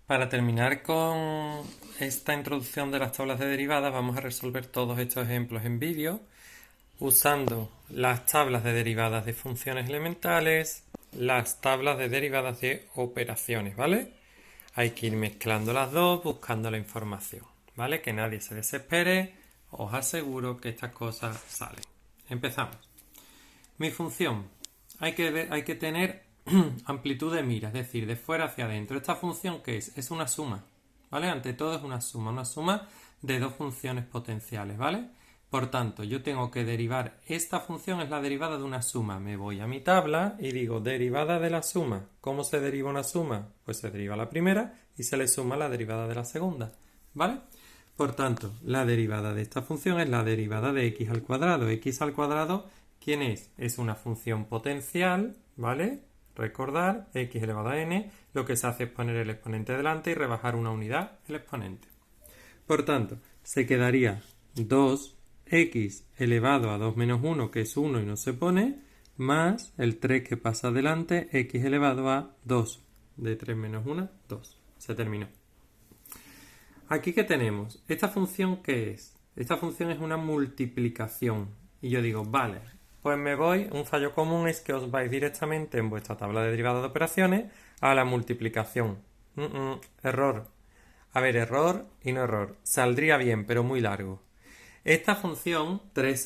Para terminar con esta introducción de las tablas de derivadas, vamos a resolver todos estos ejemplos en vídeo usando las tablas de derivadas de funciones elementales, las tablas de derivadas de operaciones, ¿vale? Hay que ir mezclando las dos buscando la información, ¿vale? Que nadie se desespere, os aseguro que estas cosas salen. Empezamos. Mi función. Hay que tener amplitud de mira, es decir, de fuera hacia adentro. ¿Esta función qué es? Es una suma, ¿vale? Ante todo es una suma de dos funciones potenciales, ¿vale? Por tanto, yo tengo que derivar, esta función es la derivada de una suma. Me voy a mi tabla y digo derivada de la suma. ¿Cómo se deriva una suma? Pues se deriva la primera y se le suma la derivada de la segunda, ¿vale? Por tanto, la derivada de esta función es la derivada de x al cuadrado. X al cuadrado, ¿quién es? Es una función potencial, ¿vale? Recordar, x elevado a n, lo que se hace es poner el exponente delante y rebajar una unidad el exponente. Por tanto, se quedaría 2x elevado a 2 menos 1, que es 1 y no se pone, más el 3 que pasa adelante, x elevado a 2. De 3 menos 1, 2. Se terminó. Aquí, ¿qué tenemos? ¿Esta función qué es? Esta función es una multiplicación. Y yo digo, vale, pues me voy, un fallo común es que os vais directamente en vuestra tabla de derivadas de operaciones a la multiplicación. Error. A ver, error y no error. Saldría bien, pero muy largo. Esta función, 3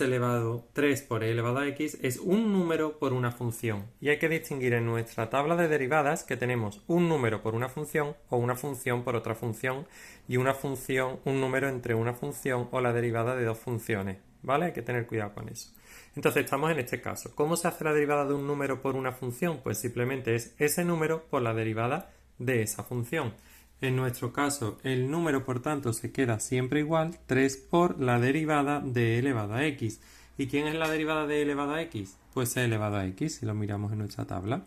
por e elevado a x, es un número por una función. Y hay que distinguir en nuestra tabla de derivadas que tenemos un número por una función o una función por otra función y una función, un número entre una función o la derivada de dos funciones. ¿Vale? Hay que tener cuidado con eso. Entonces estamos en este caso. ¿Cómo se hace la derivada de un número por una función? Pues simplemente es ese número por la derivada de esa función. En nuestro caso, el número, por tanto, se queda siempre igual, 3 por la derivada de e elevado a x. ¿Y quién es la derivada de e elevado a x? Pues e elevado a x, si lo miramos en nuestra tabla.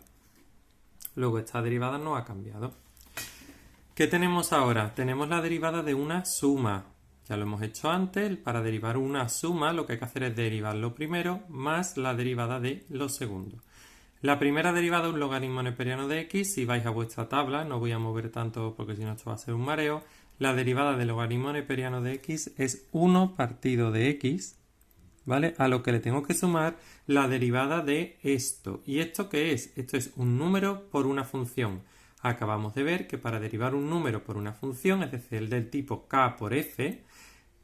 Luego esta derivada no ha cambiado. ¿Qué tenemos ahora? Tenemos la derivada de una suma. Ya lo hemos hecho antes. Para derivar una suma, lo que hay que hacer es derivar lo primero más la derivada de lo segundo. La primera derivada es un logaritmo neperiano de x. Si vais a vuestra tabla, no voy a mover tanto porque si no esto va a ser un mareo. La derivada del logaritmo neperiano de x es 1 partido de x, ¿vale? A lo que le tengo que sumar la derivada de esto. ¿Y esto qué es? Esto es un número por una función. Acabamos de ver que para derivar un número por una función, es decir, el del tipo k por f,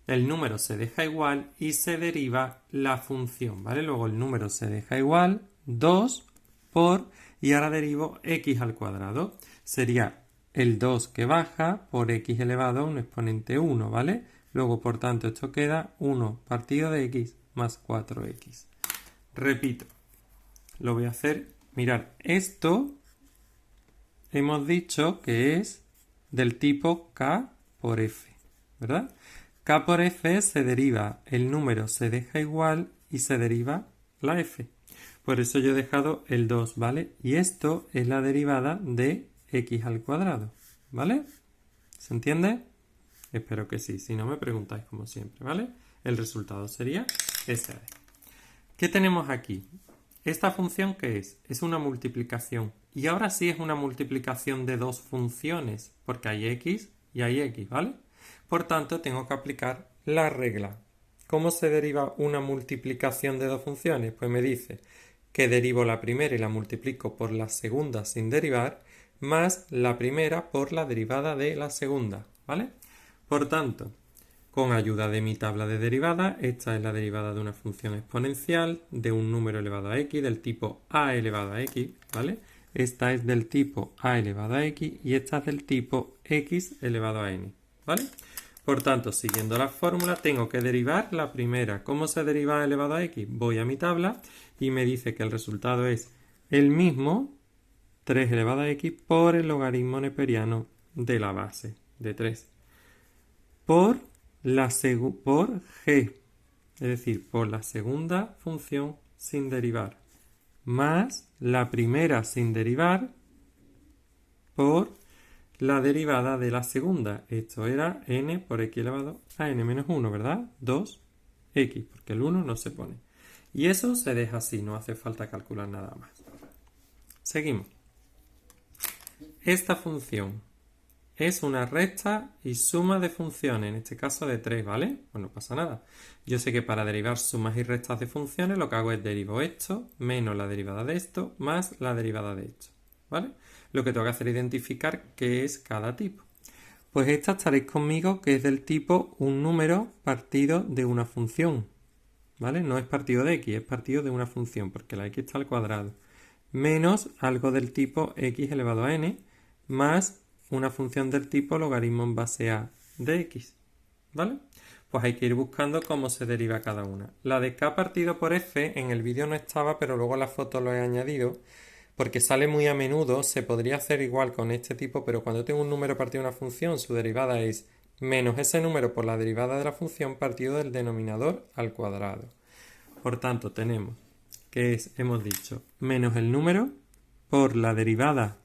el número se deja igual y se deriva la función, ¿vale? Luego el número se deja igual, 2 por, y ahora derivo x al cuadrado. Sería el 2 que baja por x elevado a un exponente 1, ¿vale? Luego, por tanto, esto queda 1 partido de x más 4x. Repito, lo voy a hacer. Mirad, esto hemos dicho que es del tipo k por f, ¿verdad? K por f se deriva, el número se deja igual y se deriva la f. Por eso yo he dejado el 2, ¿vale? Y esto es la derivada de x al cuadrado, ¿vale? ¿Se entiende? Espero que sí, si no me preguntáis como siempre, ¿vale? El resultado sería ese. ¿Qué tenemos aquí? ¿Esta función qué es? Es una multiplicación. Y ahora sí es una multiplicación de dos funciones, porque hay x y hay x, ¿vale? Por tanto, tengo que aplicar la regla. ¿Cómo se deriva una multiplicación de dos funciones? Pues me dice que derivo la primera y la multiplico por la segunda sin derivar, más la primera por la derivada de la segunda, ¿vale? Por tanto, con ayuda de mi tabla de derivadas, esta es la derivada de una función exponencial de un número elevado a x del tipo a elevado a x, ¿vale? Esta es del tipo a elevado a x y esta es del tipo x elevado a n, ¿vale? Por tanto, siguiendo la fórmula, tengo que derivar la primera. ¿Cómo se deriva elevado a x? Voy a mi tabla y me dice que el resultado es el mismo, 3 elevado a x, por el logaritmo neperiano de la base de 3. Por g, es decir, por la segunda función sin derivar, más la primera sin derivar por la derivada de la segunda. Esto era n por x elevado a n menos 1, ¿verdad? 2x, porque el 1 no se pone. Y eso se deja así, no hace falta calcular nada más. Seguimos. Esta función es una recta y suma de funciones, en este caso de 3, ¿vale? Pues no pasa nada. Yo sé que para derivar sumas y restas de funciones lo que hago es derivo esto menos la derivada de esto más la derivada de esto, ¿vale? Lo que tengo que hacer es identificar qué es cada tipo. Pues esta estaréis conmigo que es del tipo un número partido de una función, ¿vale? No es partido de x, es partido de una función, porque la x está al cuadrado, menos algo del tipo x elevado a n, más una función del tipo logaritmo en base a de x, ¿vale? Pues hay que ir buscando cómo se deriva cada una. La de k partido por f en el vídeo no estaba, pero luego en la foto lo he añadido, porque sale muy a menudo. Se podría hacer igual con este tipo, pero cuando tengo un número partido de una función, su derivada es menos ese número por la derivada de la función partido del denominador al cuadrado. Por tanto, tenemos que es, hemos dicho, menos el número por la derivada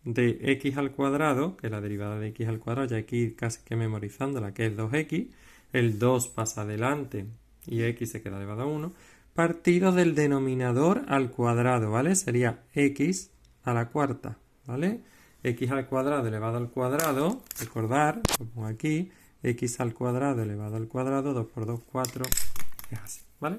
de x al cuadrado, que la derivada de x al cuadrado ya hay que ir casi que memorizándola, que es 2x, el 2 pasa adelante y x se queda elevado a 1, partido del denominador al cuadrado, ¿vale? Sería x a la cuarta, ¿vale? X al cuadrado elevado al cuadrado, recordar, lo pongo aquí, x al cuadrado elevado al cuadrado, 2 por 2, 4, es así, ¿vale?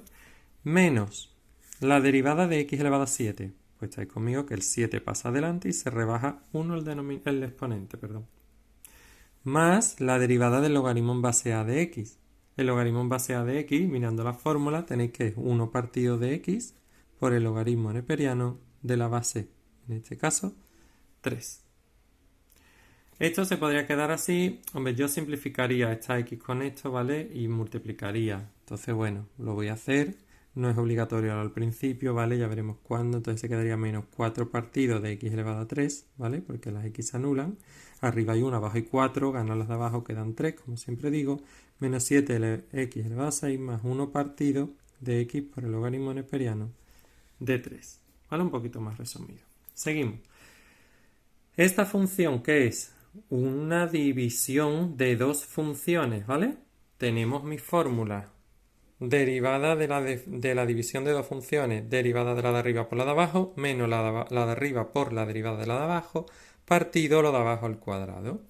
Menos la derivada de x elevado a 7. Pues estáis conmigo que el 7 pasa adelante y se rebaja 1 el exponente, perdón. Más la derivada del logaritmo en base a de x. El logaritmo en base a de x, mirando la fórmula, tenéis que es 1 partido de x por el logaritmo neperiano de la base, en este caso, 3. Esto se podría quedar así. Hombre, yo simplificaría esta x con esto, ¿vale? Y multiplicaría. Entonces, bueno, lo voy a hacer. No es obligatorio al principio, ¿vale? Ya veremos cuándo. Entonces se quedaría menos 4 partidos de x elevado a 3, ¿vale? Porque las x se anulan. Arriba hay 1, abajo hay 4. Ganan las de abajo, quedan 3, como siempre digo. Menos 7 x elevado a 6 más 1 partido de x por el logaritmo neperiano de 3. ¿Vale? Un poquito más resumido. Seguimos. Esta función, ¿qué es? Una división de dos funciones, ¿vale? Tenemos mi fórmula derivada de la división de dos funciones, derivada de la de arriba por la de abajo, menos la de arriba por la derivada de la de abajo, partido lo de abajo al cuadrado.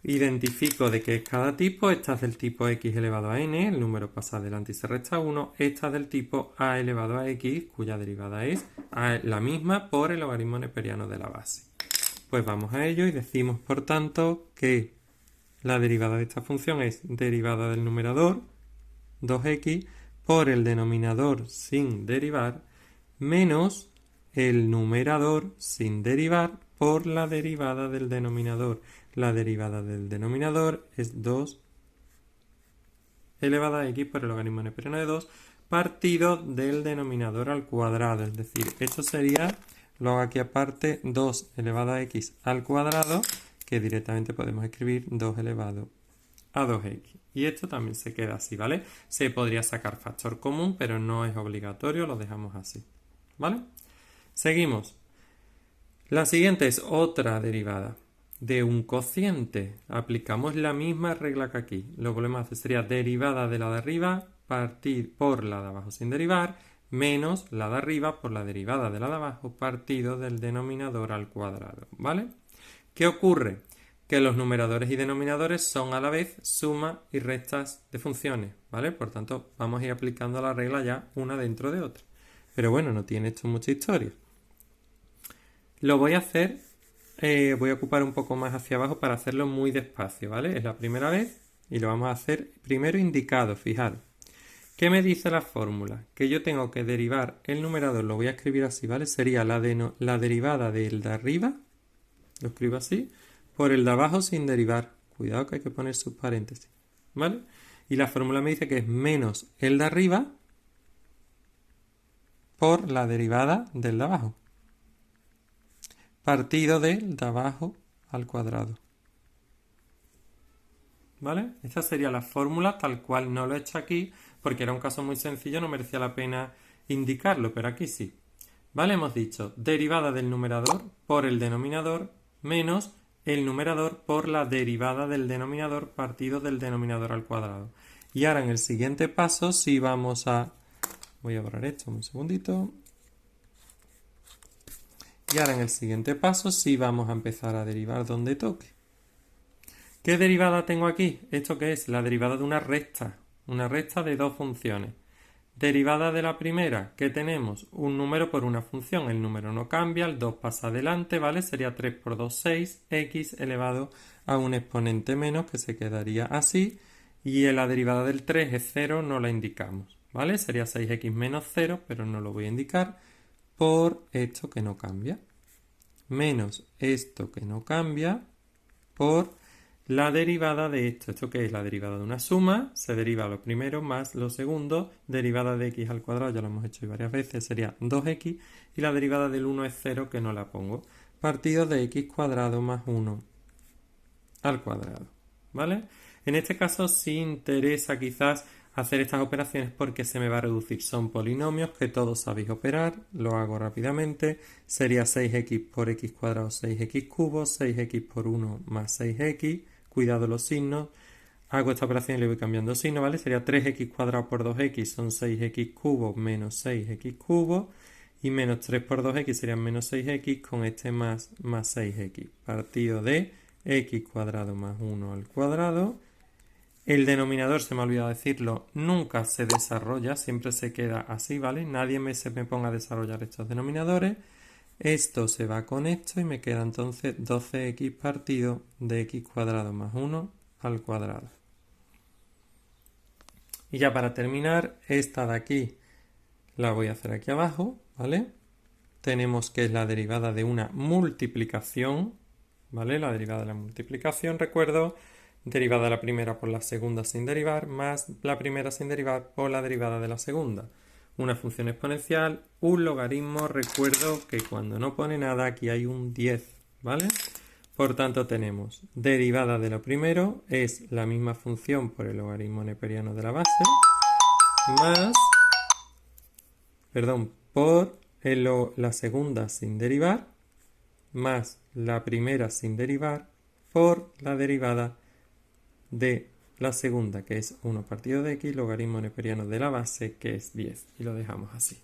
Identifico de qué es cada tipo. Esta es del tipo x elevado a n, el número pasa adelante y se resta 1. Esta es del tipo a elevado a x, cuya derivada es la misma por el logaritmo neperiano de la base. Pues vamos a ello y decimos, por tanto, que la derivada de esta función es derivada del numerador, 2x, por el denominador sin derivar, menos el numerador sin derivar por la derivada del denominador. La derivada del denominador es 2 elevada a x por el logaritmo neperiano de 2 partido del denominador al cuadrado. Es decir, esto sería, lo hago aquí aparte, 2 elevado a x al cuadrado, que directamente podemos escribir 2 elevado a 2x. Y esto también se queda así, ¿vale? Se podría sacar factor común, pero no es obligatorio, lo dejamos así, ¿vale? Seguimos. La siguiente es otra derivada de un cociente. Aplicamos la misma regla que aquí. Lo que volvemos a hacer sería derivada de la de arriba partir por la de abajo sin derivar, menos la de arriba por la derivada de la de abajo partido del denominador al cuadrado, ¿vale? ¿Qué ocurre? Que los numeradores y denominadores son a la vez sumas y restas de funciones, ¿vale? Por tanto, vamos a ir aplicando la regla ya una dentro de otra. Pero bueno, no tiene esto mucha historia. Lo voy a hacer, voy a ocupar un poco más hacia abajo para hacerlo muy despacio, ¿vale? Es la primera vez y lo vamos a hacer primero indicado, fijaros. ¿Qué me dice la fórmula? Que yo tengo que derivar el numerador, lo voy a escribir así, ¿vale? Sería la derivada del de arriba, lo escribo así, por el de abajo sin derivar. Cuidado que hay que poner sus paréntesis, ¿vale? Y la fórmula me dice que es menos el de arriba por la derivada del de abajo. Partido del de abajo al cuadrado. ¿Vale? Esta sería la fórmula tal cual. No lo he hecho aquí porque era un caso muy sencillo, no merecía la pena indicarlo, pero aquí sí. ¿Vale? Hemos dicho derivada del numerador por el denominador menos el numerador por la derivada del denominador partido del denominador al cuadrado. Y ahora en el siguiente paso sí vamos a... Voy a borrar esto un segundito. Y ahora en el siguiente paso sí vamos a empezar a derivar donde toque. ¿Qué derivada tengo aquí? ¿Esto qué es? La derivada de una recta de dos funciones. Derivada de la primera, ¿qué tenemos? Un número por una función, el número no cambia, el 2 pasa adelante, ¿vale? Sería 3 por 2, 6, x elevado a un exponente menos, que se quedaría así, y la derivada del 3 es 0, no la indicamos, ¿vale? Sería 6x menos 0, pero no lo voy a indicar, por esto que no cambia, menos esto que no cambia, por la derivada de esto. ¿Esto qué es? La derivada de una suma, se deriva lo primero más lo segundo, derivada de x al cuadrado, ya lo hemos hecho varias veces, sería 2x, y la derivada del 1 es 0, que no la pongo, partido de x cuadrado más 1 al cuadrado, ¿vale? En este caso sí interesa quizás hacer estas operaciones porque se me va a reducir. Son polinomios que todos sabéis operar, lo hago rápidamente, sería 6x por x cuadrado 6x cubo, 6x por 1 más 6x, cuidado los signos, hago esta operación y le voy cambiando signo, ¿vale? Sería 3x cuadrado por 2x son 6x cubo menos 6x cubo, y menos 3 por 2x serían menos 6x con este más 6x, partido de x cuadrado más 1 al cuadrado. El denominador, se me ha olvidado decirlo, nunca se desarrolla, siempre se queda así, ¿vale? Nadie se me ponga a desarrollar estos denominadores. Esto se va con esto y me queda entonces 12x partido de x cuadrado más 1 al cuadrado. Y ya para terminar, esta de aquí la voy a hacer aquí abajo, ¿vale? Tenemos que es la derivada de una multiplicación, ¿vale? La derivada de la multiplicación, recuerdo, derivada de la primera por la segunda sin derivar, más la primera sin derivar por la derivada de la segunda. Una función exponencial, un logaritmo, recuerdo que cuando no pone nada aquí hay un 10, ¿vale? Por tanto tenemos derivada de lo primero, es la misma función por el logaritmo neperiano de la base, más, perdón, por la segunda sin derivar, más la primera sin derivar, por la derivada de la segunda, que es 1 partido de x, logaritmo neperiano de la base, que es 10. Y lo dejamos así.